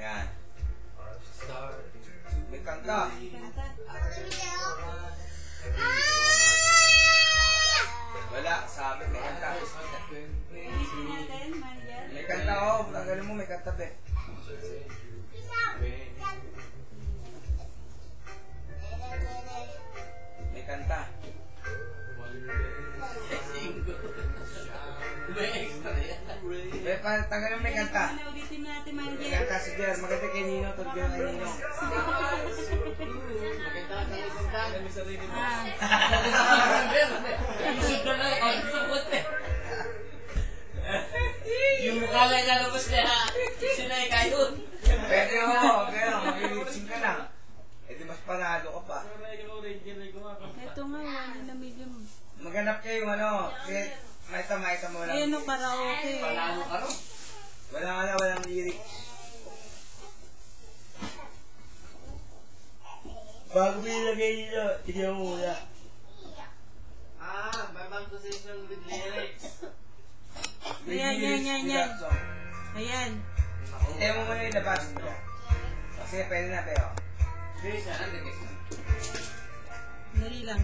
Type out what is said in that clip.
Yan. May kanta. Wala, sabi may kanta. May kanta, oh. Tanggalin mo, may kanta, be. May kanta. Tanggalin mo, may kanta. May kanta, sige. Maganda kay Nino. Tugyan kay Nino. Yung mukha nga nalabas niya, sinay kayo. Pwede mo, pero mag-lipsing ka lang. Eh di mas panalo ka pa. Ito nga, wala na medium. Maghanap kayo, ano, maita mo lang. Ayun o, karaoke. Panalo ka ro. Walang lyrics. Bago mo ilagay nyo, tignan mo muna. May bang position with lyrics. Ayan. Ayan. Hindi mo muna ilabas. Sige, pwede na, pero. Please, Dali lang.